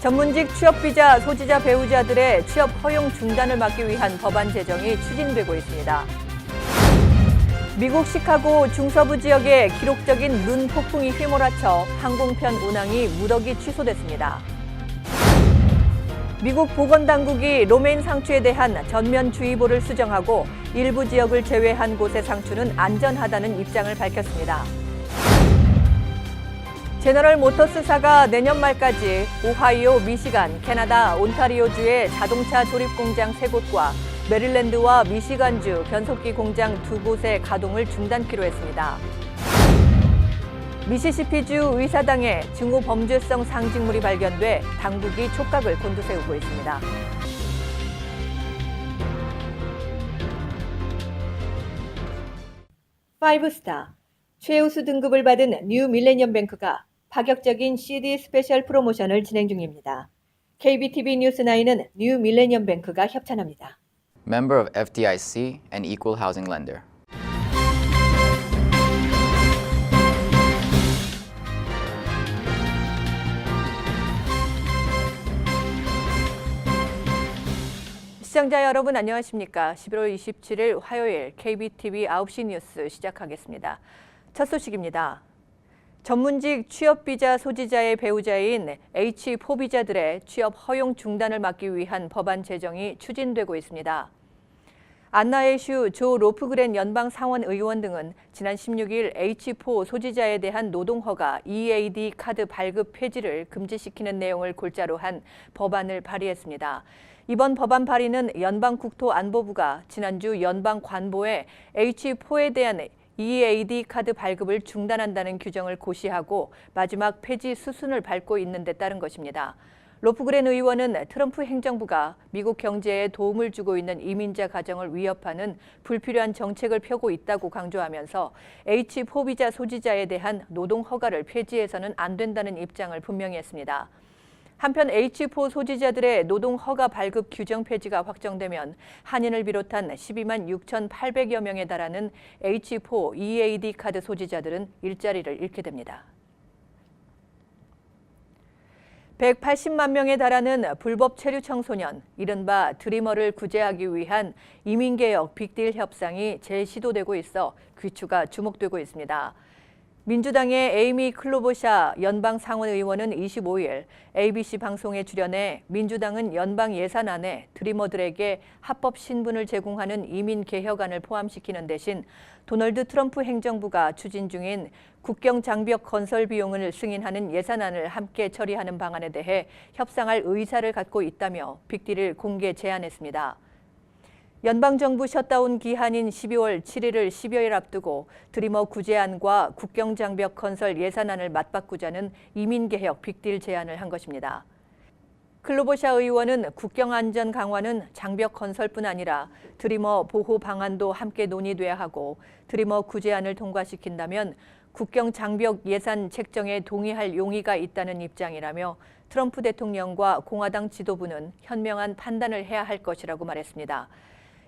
전문직 취업비자 소지자 배우자들의 취업 허용 중단을 막기 위한 법안 제정이 추진되고 있습니다. 미국 시카고 중서부 지역에 기록적인 눈 폭풍이 휘몰아쳐 항공편 운항이 무더기 취소됐습니다. 미국 보건당국이 로메인 상추에 대한 전면주의보를 수정하고 일부 지역을 제외한 곳의 상추는 안전하다는 입장을 밝혔습니다. 제너럴 모터스사가 내년 말까지 오하이오, 미시간, 캐나다, 온타리오주의 자동차 조립 공장 3곳과 메릴랜드와 미시간주 변속기 공장 2곳의 가동을 중단키로 했습니다. 미시시피주 의사당에 증오 범죄성 상징물이 발견돼 당국이 촉각을 곤두세우고 있습니다. 파이브스타, 최우수 등급을 받은 뉴 밀레니엄 뱅크가 파격적인 CD 스페셜 프로모션을 진행 중입니다. KBTV 뉴스9은 뉴 밀레니엄 뱅크가 협찬합니다. Member of FDIC and Equal Housing Lender. 시청자 여러분 안녕하십니까? 11월 27일 화요일 KBTV 9시 뉴스 시작하겠습니다. 첫 소식입니다. 전문직 취업비자 소지자의 배우자인 H4 비자들의 취업 허용 중단을 막기 위한 법안 제정이 추진되고 있습니다. 안나 애슈 조 로프그랜 연방 상원 의원 등은 지난 16일 H4 소지자에 대한 노동허가 EAD 카드 발급 폐지를 금지시키는 내용을 골자로 한 법안을 발의했습니다. 이번 법안 발의는 연방국토안보부가 지난주 연방관보에 H4에 대한 EAD 카드 발급을 중단한다는 규정을 고시하고 마지막 폐지 수순을 밟고 있는 데 따른 것입니다. 로프그랜 의원은 트럼프 행정부가 미국 경제에 도움을 주고 있는 이민자 가정을 위협하는 불필요한 정책을 펴고 있다고 강조하면서 H4 비자 소지자에 대한 노동 허가를 폐지해서는 안 된다는 입장을 분명히 했습니다. 한편 H4 소지자들의 노동 허가 발급 규정 폐지가 확정되면 한인을 비롯한 12만 6,800여 명에 달하는 H4 EAD 카드 소지자들은 일자리를 잃게 됩니다. 180만 명에 달하는 불법 체류 청소년, 이른바 드리머를 구제하기 위한 이민개혁 빅딜 협상이 재시도되고 있어 귀추가 주목되고 있습니다. 민주당의 에이미 클로보샤 연방 상원 의원은 25일 ABC 방송에 출연해 민주당은 연방 예산안에 드리머들에게 합법 신분을 제공하는 이민 개혁안을 포함시키는 대신 도널드 트럼프 행정부가 추진 중인 국경 장벽 건설 비용을 승인하는 예산안을 함께 처리하는 방안에 대해 협상할 의사를 갖고 있다며 빅딜을 공개 제안했습니다. 연방정부 셧다운 기한인 12월 7일을 10여일 앞두고 드리머 구제안과 국경장벽 건설 예산안을 맞바꾸자는 이민개혁 빅딜 제안을 한 것입니다. 클로보샤 의원은 국경안전 강화는 장벽 건설뿐 아니라 드리머 보호 방안도 함께 논의돼야 하고 드리머 구제안을 통과시킨다면 국경장벽 예산 책정에 동의할 용의가 있다는 입장이라며 트럼프 대통령과 공화당 지도부는 현명한 판단을 해야 할 것이라고 말했습니다.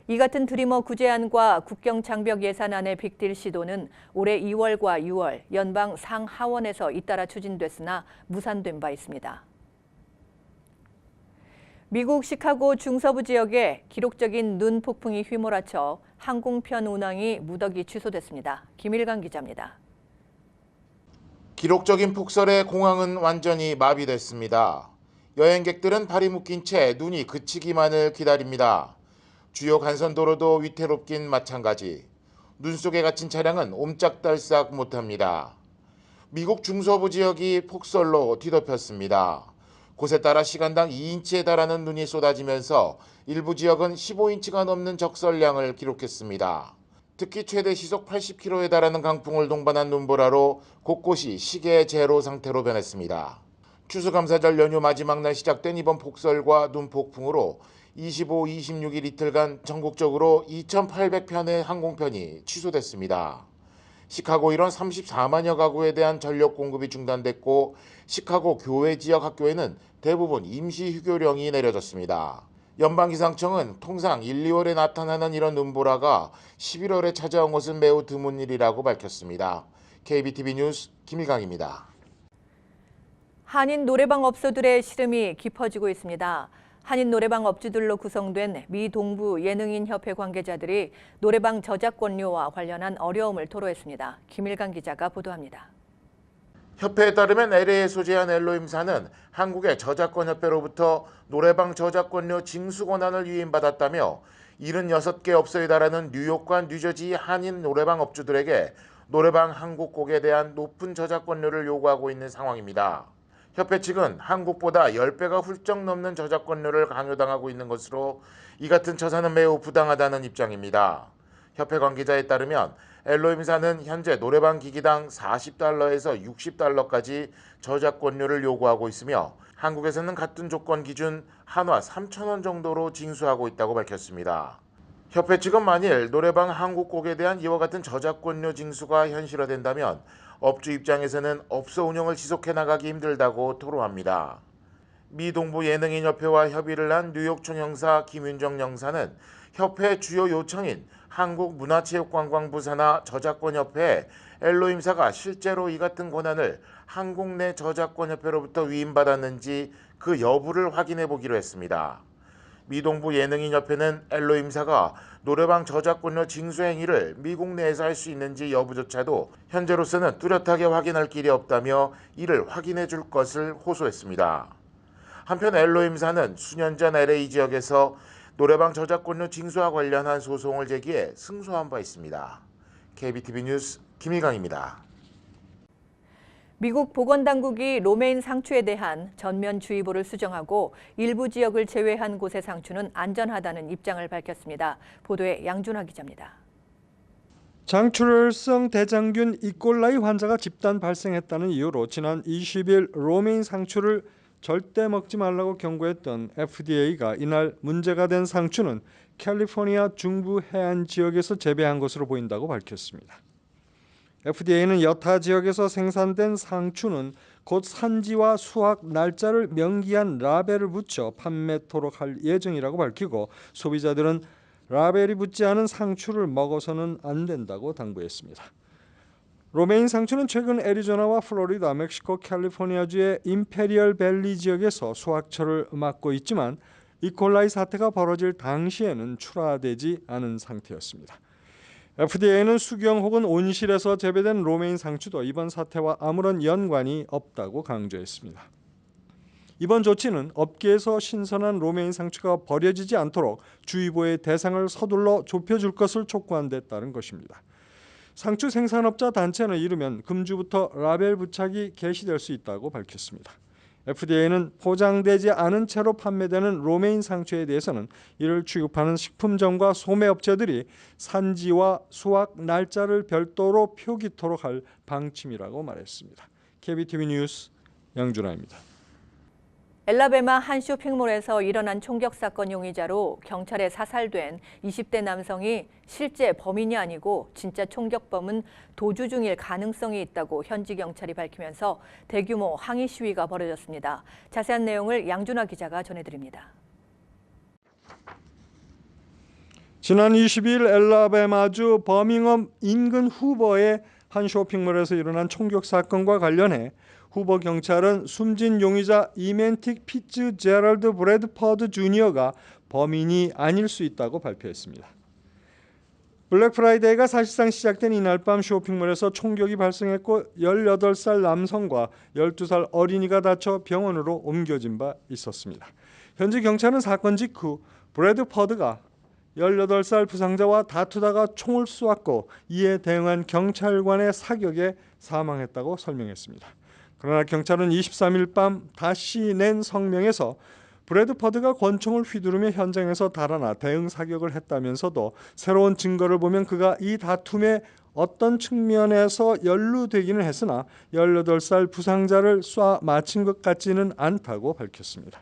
이 같은 드리머 구제안과 국경장벽 예산안의 빅딜 시도는 올해 2월과 6월 연방 상하원에서 잇따라 추진됐으나 무산된 바 있습니다. 미국 시카고 중서부 지역에 기록적인 눈 폭풍이 휘몰아쳐 항공편 운항이 무더기 취소됐습니다. 김일강 기자입니다. 기록적인 폭설에 공항은 완전히 마비됐습니다. 여행객들은 발이 묶인 채 눈이 그치기만을 기다립니다. 주요 간선도로도 위태롭긴 마찬가지. 눈 속에 갇힌 차량은 옴짝달싹 못합니다. 미국 중서부 지역이 폭설로 뒤덮였습니다. 곳에 따라 시간당 2인치에 달하는 눈이 쏟아지면서 일부 지역은 15인치가 넘는 적설량을 기록했습니다. 특히 최대 시속 80km에 달하는 강풍을 동반한 눈보라로 곳곳이 시계 제로 상태로 변했습니다. 추수감사절 연휴 마지막 날 시작된 이번 폭설과 눈폭풍으로 25, 26일 이틀간 전국적으로 2,800편의 항공편이 취소됐습니다. 시카고 일원 34만여 가구에 대한 전력 공급이 중단됐고 시카고 교외 지역 학교에는 대부분 임시 휴교령이 내려졌습니다. 연방기상청은 통상 1, 2월에 나타나는 이런 눈보라가 11월에 찾아온 것은 매우 드문 일이라고 밝혔습니다. KBTV 뉴스 김일강입니다. 한인 노래방 업소들의 시름이 깊어지고 있습니다. 한인 노래방 업주들로 구성된 미 동부 예능인 협회 관계자들이 노래방 저작권료와 관련한 어려움을 토로했습니다. 김일강 기자가 보도합니다. 협회에 따르면 LA에 소재한 엘로임사는 한국의 저작권협회로부터 노래방 저작권료 징수 권한을 위임받았다며 76개 업소에 달하는 뉴욕과 뉴저지 한인 노래방 업주들에게 노래방 한국곡에 대한 높은 저작권료를 요구하고 있는 상황입니다. 협회 측은 한국보다 10배가 훌쩍 넘는 저작권료를 강요당하고 있는 것으로 이 같은 처사는 매우 부당하다는 입장입니다. 협회 관계자에 따르면 엘로임사는 현재 노래방 기기당 $40에서 $60까지 저작권료를 요구하고 있으며 한국에서는 같은 조건 기준 한화 3,000원 정도로 징수하고 있다고 밝혔습니다. 협회 측은 만일 노래방 한국곡에 대한 이와 같은 저작권료 징수가 현실화된다면 업주 입장에서는 업소 운영을 지속해 나가기 힘들다고 토로합니다. 미 동부 예능인 협회와 협의를 한 뉴욕청 형사 김윤정 형사는 협회 주요 요청인 한국문화체육관광부 산하 저작권협회에 엘로임사가 실제로 이 같은 권한을 한국 내 저작권협회로부터 위임받았는지 그 여부를 확인해 보기로 했습니다. 미 동부 예능인 협회는 엘로임사가 노래방 저작권료 징수 행위를 미국 내에서 할 수 있는지 여부조차도 현재로서는 뚜렷하게 확인할 길이 없다며 이를 확인해 줄 것을 호소했습니다. 한편 엘로임사는 수년 전 LA 지역에서 노래방 저작권료 징수와 관련한 소송을 제기해 승소한 바 있습니다. KBTV 뉴스 김일강입니다. 미국 보건당국이 로메인 상추에 대한 전면주의보를 수정하고 일부 지역을 제외한 곳의 상추는 안전하다는 입장을 밝혔습니다. 보도에 양준하 기자입니다. 장출혈성 대장균 이꼴라이 환자가 집단 발생했다는 이유로 지난 20일 로메인 상추를 절대 먹지 말라고 경고했던 FDA가 이날 문제가 된 상추는 캘리포니아 중부 해안 지역에서 재배한 것으로 보인다고 밝혔습니다. FDA는 여타 지역에서 생산된 상추는 곧 산지와 수확 날짜를 명기한 라벨을 붙여 판매토록 할 예정이라고 밝히고 소비자들은 라벨이 붙지 않은 상추를 먹어서는 안 된다고 당부했습니다. 로메인 상추는 최근 애리조나와 플로리다, 멕시코, 캘리포니아주의 임페리얼 밸리 지역에서 수확철을 맞고 있지만 이콜라이 사태가 벌어질 당시에는 출하되지 않은 상태였습니다. FDA는 수경 혹은 온실에서 재배된 로메인 상추도 이번 사태와 아무런 연관이 없다고 강조했습니다. 이번 조치는 업계에서 신선한 로메인 상추가 버려지지 않도록 주의보의 대상을 서둘러 좁혀줄 것을 촉구한 데 따른 것입니다. 상추 생산업자 단체는 이르면 금주부터 라벨 부착이 개시될 수 있다고 밝혔습니다. FDA는 포장되지 않은 채로 판매되는 로메인 상추에 대해서는 이를 취급하는 식품점과 소매업체들이 산지와 수확 날짜를 별도로 표기토록 할 방침이라고 말했습니다. KBTV 뉴스 양준하입니다. 엘라베마 한 쇼핑몰에서 일어난 총격 사건 용의자로 경찰에 사살된 20대 남성이 실제 범인이 아니고 진짜 총격범은 도주 중일 가능성이 있다고 현지 경찰이 밝히면서 대규모 항의 시위가 벌어졌습니다. 자세한 내용을 양준하 기자가 전해드립니다. 지난 22일 엘라베마주 버밍엄 인근 후버의 한 쇼핑몰에서 일어난 총격 사건과 관련해 후버 경찰은 숨진 용의자 이멘틱 피츠 제럴드 브래드퍼드 주니어가 범인이 아닐 수 있다고 발표했습니다. 블랙 프라이데이가 사실상 시작된 이날 밤 쇼핑몰에서 총격이 발생했고 18살 남성과 12살 어린이가 다쳐 병원으로 옮겨진 바 있었습니다. 현지 경찰은 사건 직후 브래드퍼드가 18살 부상자와 다투다가 총을 쏘았고 이에 대응한 경찰관의 사격에 사망했다고 설명했습니다. 그러나 경찰은 23일 밤 다시 낸 성명에서 브래드퍼드가 권총을 휘두르며 현장에서 달아나 대응 사격을 했다면서도 새로운 증거를 보면 그가 이 다툼에 어떤 측면에서 연루되기는 했으나 18살 부상자를 쏴 맞힌 것 같지는 않다고 밝혔습니다.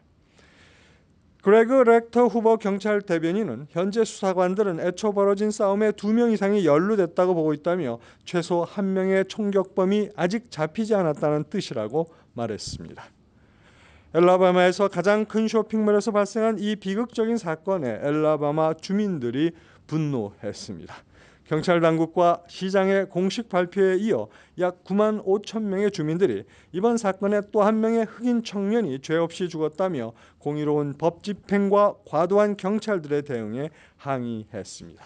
그레그 렉터 후보 경찰 대변인은 현재 수사관들은 애초 벌어진 싸움에 2명 이상이 연루됐다고 보고 있다며 최소 1명의 총격범이 아직 잡히지 않았다는 뜻이라고 말했습니다. 엘라바마에서 가장 큰 쇼핑몰에서 발생한 이 비극적인 사건에 엘라바마 주민들이 분노했습니다. 경찰 당국과 시장의 공식 발표에 이어 약 9만 5천 명의 주민들이 이번 사건에 또 한 명의 흑인 청년이 죄 없이 죽었다며 공의로운 법 집행과 과도한 경찰들의 대응에 항의했습니다.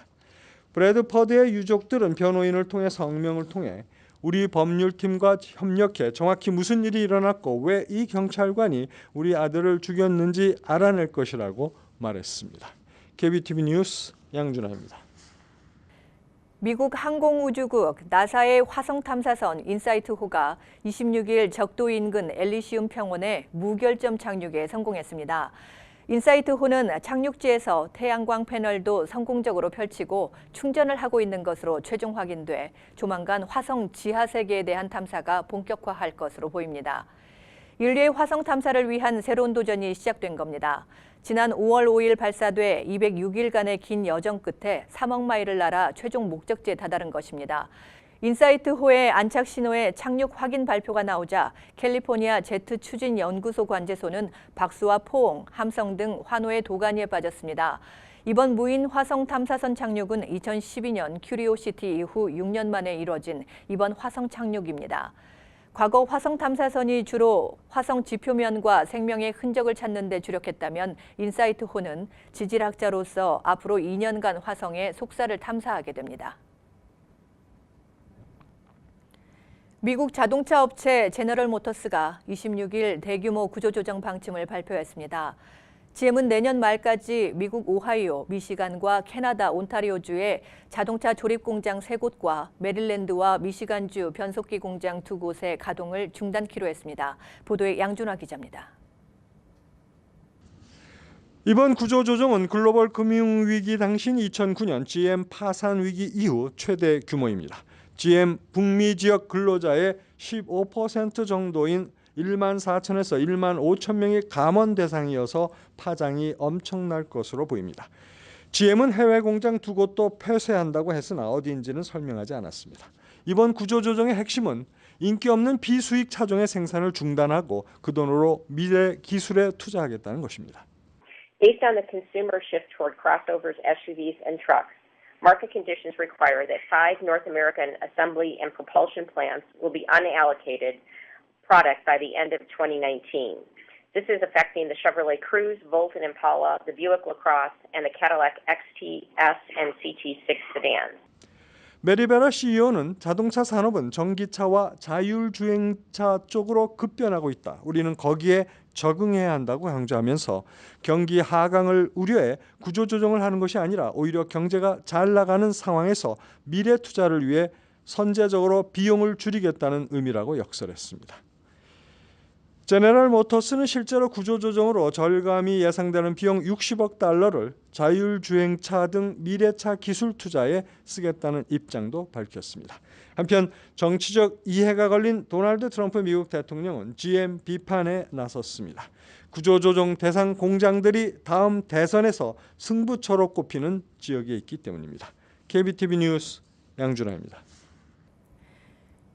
브래드 퍼드의 유족들은 변호인을 통해 성명을 통해 우리 법률팀과 협력해 정확히 무슨 일이 일어났고 왜 이 경찰관이 우리 아들을 죽였는지 알아낼 것이라고 말했습니다. KBTV 뉴스 양준하입니다. 미국 항공우주국 나사의 화성 탐사선 인사이트호가 26일 적도 인근 엘리시움 평원에 무결점 착륙에 성공했습니다. 인사이트호는 착륙지에서 태양광 패널도 성공적으로 펼치고 충전을 하고 있는 것으로 최종 확인돼 조만간 화성 지하 세계에 대한 탐사가 본격화할 것으로 보입니다. 인류의 화성 탐사를 위한 새로운 도전이 시작된 겁니다. 지난 5월 5일 발사돼 206일간의 긴 여정 끝에 3억 마일을 날아 최종 목적지에 다다른 것입니다. 인사이트호의 안착 신호에 착륙 확인 발표가 나오자 캘리포니아 제트 추진 연구소 관제소는 박수와 포옹, 함성 등 환호의 도가니에 빠졌습니다. 이번 무인 화성 탐사선 착륙은 2012년 큐리오시티 이후 6년 만에 이뤄진 이번 화성 착륙입니다. 과거 화성 탐사선이 주로 화성 지표면과 생명의 흔적을 찾는 데 주력했다면 인사이트호는 지질학자로서 앞으로 2년간 화성의 속살을 탐사하게 됩니다. 미국 자동차 업체 제너럴 모터스가 26일 대규모 구조조정 방침을 발표했습니다. GM은 내년 말까지 미국 오하이오, 미시간과 캐나다 온타리오주의 자동차 조립 공장 3곳과 메릴랜드와 미시간주 변속기 공장 2곳의 가동을 중단키로 했습니다. 보도에 양준화 기자입니다. 이번 구조조정은 글로벌 금융위기 당시인 2009년 GM 파산 위기 이후 최대 규모입니다. GM 북미 지역 근로자의 15% 정도인 1만 4천에서 1만 5천 명이 감원 대상이어서 파장이 엄청날 것으로 보입니다. GM은 해외 공장 2곳도 폐쇄한다고 했으나 어디인지는 설명하지 않았습니다. 이번 구조조정의 핵심은 인기 없는 비수익 차종의 생산을 중단하고 그 돈으로 미래 기술에 투자하겠다는 것입니다. Based on the consumer shift toward crossovers, SUVs, and trucks, market conditions require that 5 North American assembly and propulsion plants will be unallocated product by the end of 2019. This is affecting the Chevrolet Cruze, Volt and Impala, the Buick LaCrosse, and the Cadillac XTS and CT6 sedans. 메리베라 CEO는 자동차 산업은 전기차와 자율주행차 쪽으로 급변하고 있다. 우리는 거기에 적응해야 한다고 강조하면서 경기 하강을 우려해 구조조정을 하는 것이 아니라 오히려 경제가 잘 나가는 상황에서 미래 투자를 위해 선제적으로 비용을 줄이겠다는 의미라고 역설했습니다. 제너럴 모터스는 실제로 구조조정으로 절감이 예상되는 비용 60억 달러를 자율주행차 등 미래차 기술 투자에 쓰겠다는 입장도 밝혔습니다. 한편 정치적 이해가 걸린 도널드 트럼프 미국 대통령은 GM 비판에 나섰습니다. 구조조정 대상 공장들이 다음 대선에서 승부처로 꼽히는 지역에 있기 때문입니다. KBTV 뉴스 양준하입니다.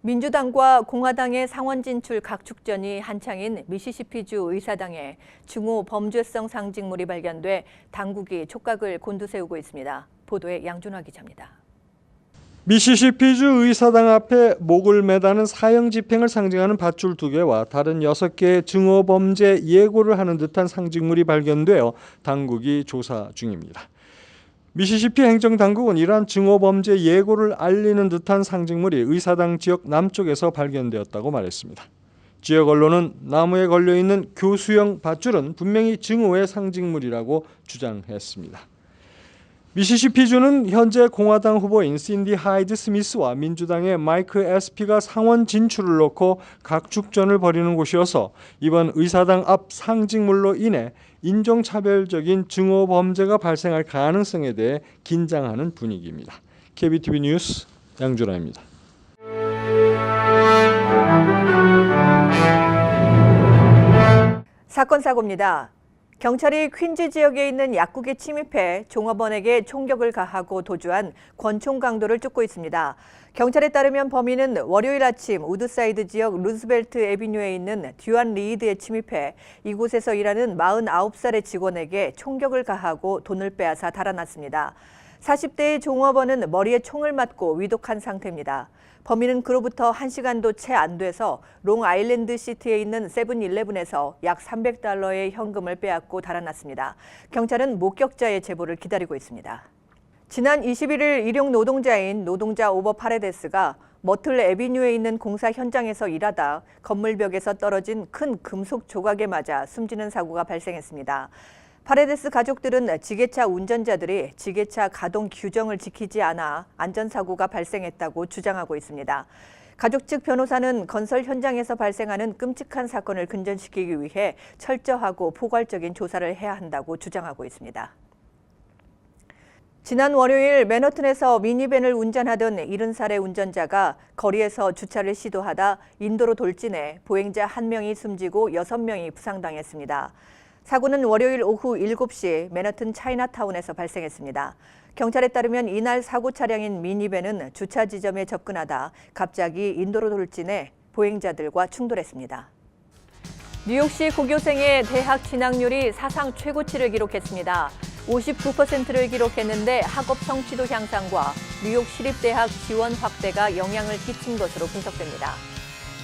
민주당과 공화당의 상원 진출 각축전이 한창인 미시시피주 의사당에 중호 범죄성 상징물이 발견돼 당국이 촉각을 곤두세우고 있습니다. 보도에 양준화 기자입니다. 미시시피주 의사당 앞에 목을 매다는 사형 집행을 상징하는 밧줄 2개와 다른 6개의 증오 범죄 예고를 하는 듯한 상징물이 발견되어 당국이 조사 중입니다. 미시시피 행정당국은 이러한 증오범죄 예고를 알리는 듯한 상징물이 의사당 지역 남쪽에서 발견되었다고 말했습니다. 지역 언론은 나무에 걸려있는 교수형 밧줄은 분명히 증오의 상징물이라고 주장했습니다. 미시시피주는 현재 공화당 후보인 신디 하이드 스미스와 민주당의 마이크 에스피가 상원 진출을 놓고 각축전을 벌이는 곳이어서 이번 의사당 앞 상징물로 인해 인종차별적인 증오 범죄가 발생할 가능성에 대해 긴장하는 분위기입니다. KBTV 뉴스 양준하입니다. 사건 사고입니다. 경찰이 퀸즈 지역에 있는 약국에 침입해 종업원에게 총격을 가하고 도주한 권총 강도를 쫓고 있습니다. 경찰에 따르면 범인은 월요일 아침 우드사이드 지역 루스벨트 애비뉴에 있는 듀안 리드에 침입해 이곳에서 일하는 49살의 직원에게 총격을 가하고 돈을 빼앗아 달아났습니다. 40대의 종업원은 머리에 총을 맞고 위독한 상태입니다. 범인은 그로부터 1시간도 채 안 돼서 롱아일랜드 시티에 있는 세븐일레븐에서 약 $300의 현금을 빼앗고 달아났습니다. 경찰은 목격자의 제보를 기다리고 있습니다. 지난 21일 일용 노동자인 노동자 오버 파레데스가 머틀 애비뉴에 있는 공사 현장에서 일하다 건물 벽에서 떨어진 큰 금속 조각에 맞아 숨지는 사고가 발생했습니다. 파레데스 가족들은 지게차 운전자들이 지게차 가동 규정을 지키지 않아 안전사고가 발생했다고 주장하고 있습니다. 가족 측 변호사는 건설 현장에서 발생하는 끔찍한 사건을 근절시키기 위해 철저하고 포괄적인 조사를 해야 한다고 주장하고 있습니다. 지난 월요일 맨하튼에서 미니밴을 운전하던 70살의 운전자가 거리에서 주차를 시도하다 인도로 돌진해 보행자 1명이 숨지고 6명이 부상당했습니다. 사고는 월요일 오후 7시 맨하튼 차이나타운에서 발생했습니다. 경찰에 따르면 이날 사고 차량인 미니밴은 주차 지점에 접근하다 갑자기 인도로 돌진해 보행자들과 충돌했습니다. 뉴욕시 고교생의 대학 진학률이 사상 최고치를 기록했습니다. 59%를 기록했는데 학업 성취도 향상과 뉴욕 시립대학 지원 확대가 영향을 끼친 것으로 분석됩니다.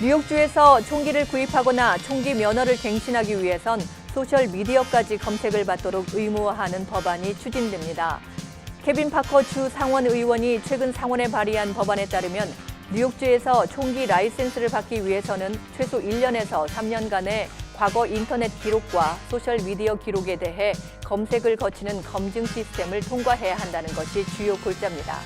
뉴욕주에서 총기를 구입하거나 총기 면허를 갱신하기 위해선 소셜미디어까지 검색을 받도록 의무화하는 법안이 추진됩니다. 케빈 파커 주 상원 의원이 최근 상원에 발의한 법안에 따르면 뉴욕주에서 총기 라이센스를 받기 위해서는 최소 1년에서 3년간의 과거 인터넷 기록과 소셜미디어 기록에 대해 검색을 거치는 검증 시스템을 통과해야 한다는 것이 주요 골자입니다.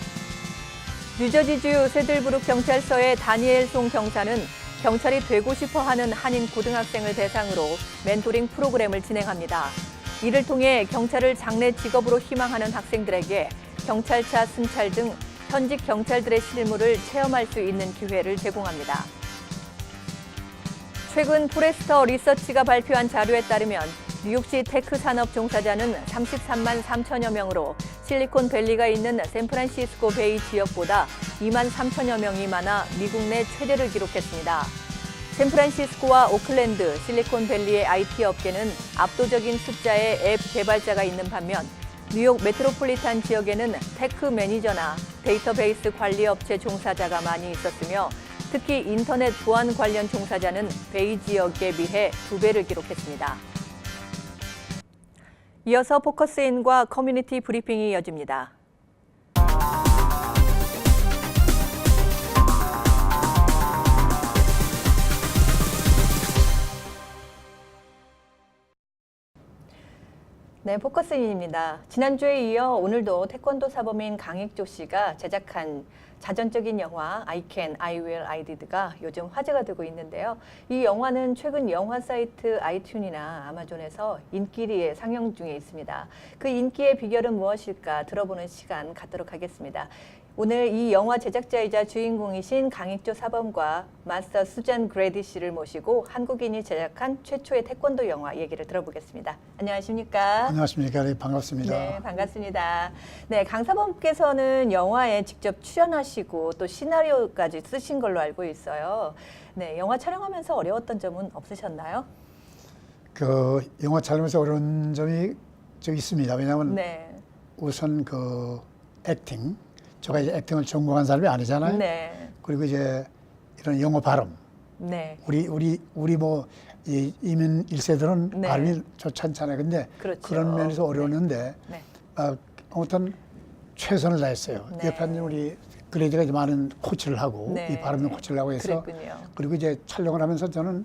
뉴저지주 세들브룩 경찰서의 다니엘 송 경사는 경찰이 되고 싶어하는 한인 고등학생을 대상으로 멘토링 프로그램을 진행합니다. 이를 통해 경찰을 장래 직업으로 희망하는 학생들에게 경찰차 순찰 등 현직 경찰들의 실무를 체험할 수 있는 기회를 제공합니다. 최근 포레스터 리서치가 발표한 자료에 따르면 뉴욕시 테크 산업 종사자는 33만 3천여 명으로 실리콘밸리가 있는 샌프란시스코 베이 지역보다 2만 3천여 명이 많아 미국 내 최대를 기록했습니다. 샌프란시스코와 오클랜드, 실리콘밸리의 IT 업계는 압도적인 숫자의 앱 개발자가 있는 반면 뉴욕 메트로폴리탄 지역에는 테크 매니저나 데이터베이스 관리 업체 종사자가 많이 있었으며 특히 인터넷 보안 관련 종사자는 베이 지역에 비해 2배를 기록했습니다. 이어서 포커스인과 커뮤니티 브리핑이 이어집니다. 네, 포커스인입니다. 지난주에 이어 오늘도 태권도 사범인 강익조 씨가 제작한 자전적인 영화 I Can, I Will, I Did가 요즘 화제가 되고 있는데요. 이 영화는 최근 영화 사이트 아이튠이나 아마존에서 인기리에 상영 중에 있습니다. 그 인기의 비결은 무엇일까 들어보는 시간 갖도록 하겠습니다. 오늘 이 영화 제작자이자 주인공이신 강익조 사범과 마스터 수잔 그레디 씨를 모시고 한국인이 제작한 최초의 태권도 영화 얘기를 들어보겠습니다. 안녕하십니까? 안녕하십니까? 네, 반갑습니다. 네, 반갑습니다. 네, 강 사범께서는 영화에 직접 출연하시고 또 시나리오까지 쓰신 걸로 알고 있어요. 네, 영화 촬영하면서 어려웠던 점은 없으셨나요? 그 영화 촬영에서 어려운 점이 좀 있습니다. 왜냐하면 네. 우선 그 액팅, 제가 이제 액팅을 전공한 사람이 아니잖아요. 네. 그리고 이제 이런 영어 발음, 네. 우리 뭐 이민 1세들은 네. 발음이 좋지 않잖아요. 근데 그렇죠. 그런 면에서 어려웠는데 네. 아무튼 최선을 다했어요. 네. 옆에 있는 우리 그레이드가 이제 많은 코치를 하고 네. 이 발음 코치를 하고 해서 그랬군요. 그리고 이제 촬영을 하면서 저는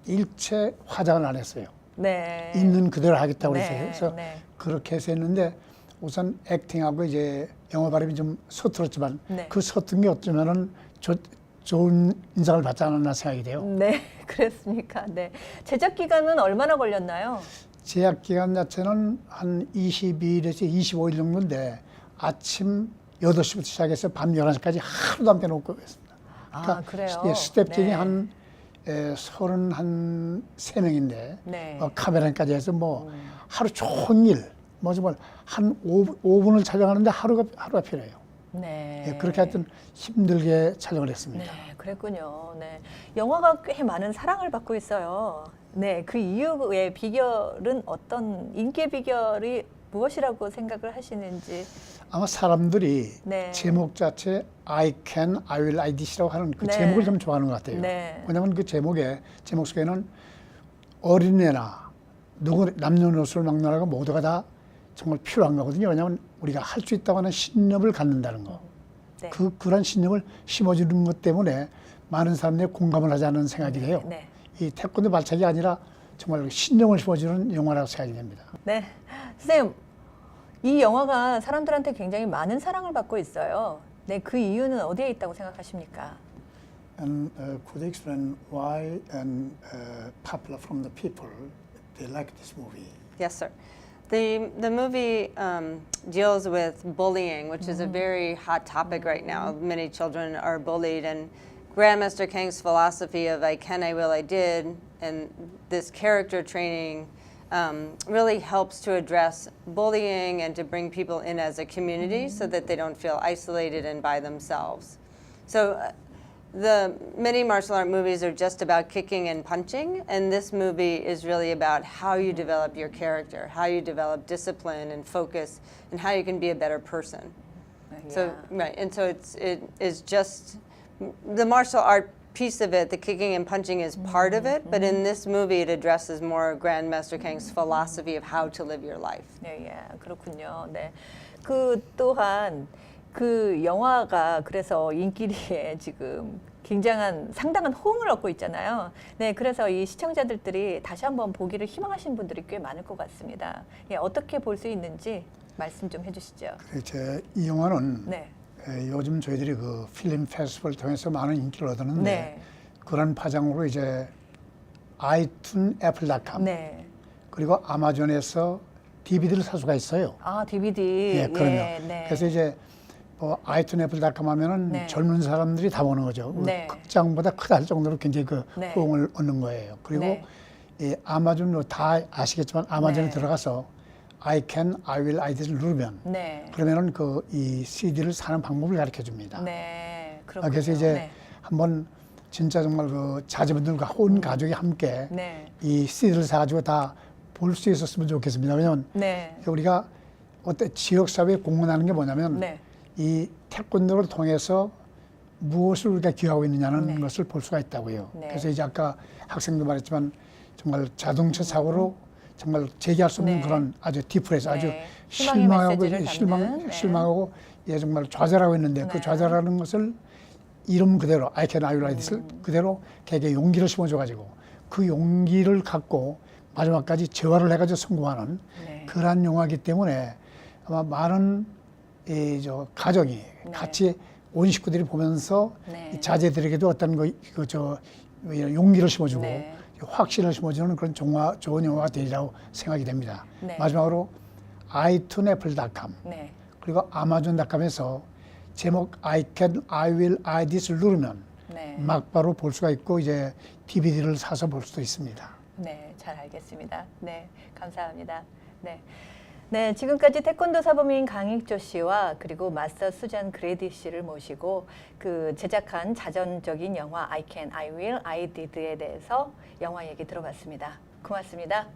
일체 화장을 안 했어요. 네. 있는 그대로 하겠다고 네. 그랬어요. 그래서 네. 그렇게 해서 했는데 우선 액팅하고 이제 영어 발음이 좀 서툴었지만 네. 그 서툰 게 어쩌면은 좋은 인상을 받지 않았나 생각이 돼요. 네, 그랬습니까? 네. 제작 기간은 얼마나 걸렸나요? 제작 기간 자체는 한 22일에서 25일 정도인데 아침 8시부터 시작해서 밤 11시까지 하루도 안 빼놓고 했습니다. 아, 그래요? 스텝진이 네. 한 33명인데 네. 카메라까지 해서 뭐 하루 종일 뭐 정말 한 5분을 촬영하는데 하루가 필요해요. 네. 예, 그렇게 하여튼 힘들게 촬영을 했습니다. 네, 그랬군요. 네. 영화가 꽤 많은 사랑을 받고 있어요. 네, 그 이유의 비결은 어떤 인기의 비결이 무엇이라고 생각을 하시는지. 아마 사람들이 네. 제목 자체 I can, I will, I this라고 하는 그 네. 제목을 좀 좋아하는 것 같아요. 네. 왜냐하면 그 제목 속에는 어린애나 누구 남녀노소를 막론하고 모두가 다 정말 필요한 거거든요. 왜냐하면 우리가 할 수 있다고 하는 신념을 갖는다는 거. 네. 그런 신념을 심어주는 것 때문에 많은 사람들이 공감을 하자는 생각이 돼요. 네. 이 태권도 발차기 아니라 정말 신념을 심어주는 영화라고 생각이 됩니다. 네. 선생님, 이 영화가 사람들한테 굉장히 많은 사랑을 받고 있어요. 네, 그 이유는 어디에 있다고 생각하십니까? And could you explain why popular from the people they like this movie? Yes, sir. The movie deals with bullying, which is a very hot topic right now. Many children are bullied, and Grandmaster Kang's philosophy of I can, I will, I did, and this character training really helps to address bullying and to bring people in as a community so that they don't feel isolated and by themselves. So the many martial art movies are just about kicking and punching, and this movie is really about how you develop your character, how you develop discipline and focus, and how you can be a better person. So right, and so it is just the martial art piece of it. The kicking and punching is part of it, but in this movie, it addresses more Grandmaster Kang's philosophy of how to live your life. 네, 예, 그렇군요. 네. 그 또한 그 영화가 그래서 인기리에 지금 굉장한 상당한 호응을 얻고 있잖아요. 네, 그래서 이 시청자들이 다시 한번 보기를 희망하시는 분들이 꽤 많을 것 같습니다. 예, 어떻게 볼 수 있는지 말씀 좀 해주시죠. 이 영화는 네, 요즘 저희들이 그 필름 페스티벌을 통해서 많은 인기를 얻었는데 네, 그런 파장으로 이제 아이튠, 애플닷컴 네. 그리고 아마존에서 DVD를 살 수가 있어요. 아, DVD. 예, 그럼요. 네. 그래서 이제 아이튠, 애플닷컴 하면은 네. 젊은 사람들이 다 보는 거죠. 네. 극장보다 크다 할 정도로 굉장히 그 네. 호응을 얻는 거예요. 그리고 네. 이 아마존 다 아시겠지만 아마존에 네. 들어가서 I can, I will, I did를 누르면 네. 그러면은 그 이 CD를 사는 방법을 가르쳐 줍니다. 네. 그렇군요. 그래서 이제 네. 한번 진짜 정말 그 자제분들과 온 가족이 함께 네. 이 CD를 사가지고 다 볼 수 있었으면 좋겠습니다. 왜냐하면 네. 우리가 지역 사회에 공헌하는 게 뭐냐면 네. 이 태권도를 통해서 무엇을 우리가 기여하고 있느냐는 네. 것을 볼 수가 있다고요. 네. 그래서 이제 아까 학생도 말했지만 정말 자동차 사고로 정말 재기할 수 없는 네. 그런 아주 디프레스, 아주 네. 희망의 메시지를 담는, 네. 실망하고 예, 정말 좌절하고 있는데 그 네. 좌절하는 것을 이름 그대로 I can, I will, I did을 그대로 걔에게 용기를 심어줘가지고 그 용기를 갖고 마지막까지 재활을 해가지고 성공하는 네. 그러한 영화이기 때문에 아마 많은 가족이 네. 같이 온 식구들이 보면서 네. 이 자제들에게도 어떤 용기를 심어주고 네. 확신을 심어주는 그런 좋은 영화가 되리라고 생각이 됩니다. 네. 마지막으로 아이튠, 애플닷컴 네. 그리고 아마존닷컴에서 제목 I can, I will, I this를 누르면 네. 막바로 볼 수가 있고 이제 DVD를 사서 볼 수도 있습니다. 네, 잘 알겠습니다. 네, 감사합니다. 네. 네, 지금까지 태권도 사범인 강익조 씨와 그리고 마스터 수잔 그레디 씨를 모시고 그 제작한 자전적인 영화 I Can, I Will, I Did에 대해서 영화 얘기 들어봤습니다. 고맙습니다.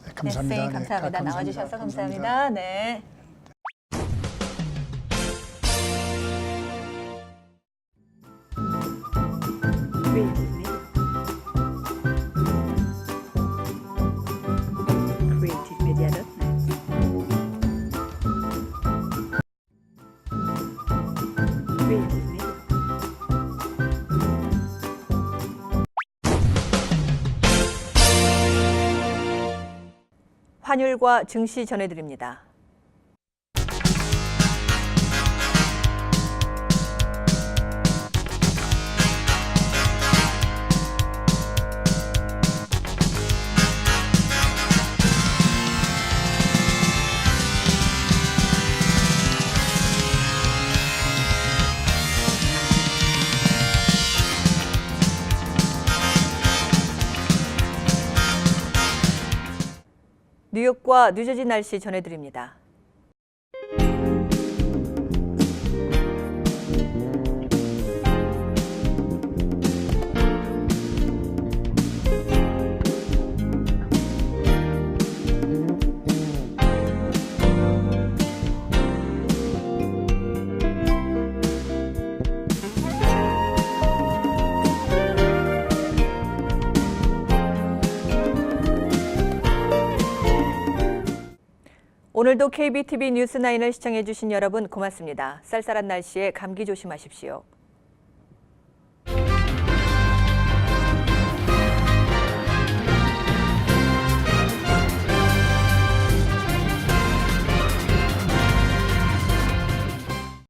네, 감사합니다. 네, 선생님 감사합니다. 네, 나와주셔서 감사합니다. 감사합니다. 네. 환율과 증시 전해드립니다. 뉴욕과 뉴저지 날씨 전해드립니다. 오늘도 KBTV 뉴스9을 시청해주신 여러분 고맙습니다. 쌀쌀한 날씨에 감기 조심하십시오.